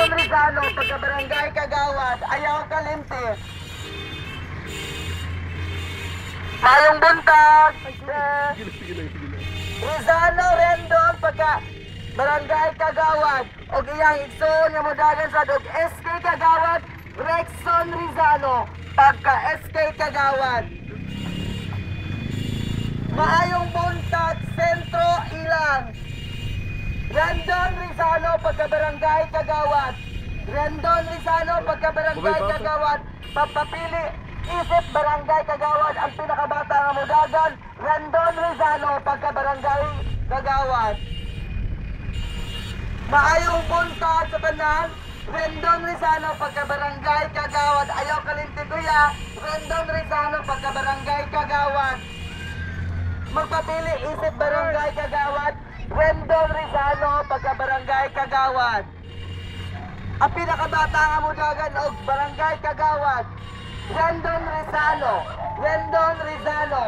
Rendon Rizalo, pagka-barangay Kagawad, Ayaw Kalimti. Mayong buntag, Rizalo Rendon, pagka-barangay Kagawad, o iyang igsoon nga modagan sa og SK Kagawad, Rexon Rizalo, pagka-SK Kagawad. Maayong buntag, Sentro Ilang. Rendon Rizalo, pagka-barangay Kagawad. Rendon Rizalo, pagka-barangay Kagawad. Papapili, isip barangay Kagawad. Ang pinakabata nga modagan, Rendon Rizalo, pagka-barangay Kagawad. Maayong buntag sa tanan, Rendon Rizalo, pagka-barangay Kagawad. Ayaw Kalimti kuya, Rendon Rizalo, pagka-barangay Kagawad. Magpapili, isip barangay Kagawad, Rendon Rizalo, pagka-barangay Kagawad. Ang pinakabata nga modagan og barangay Kagawad, Rendon Rizalo, pagka-barangay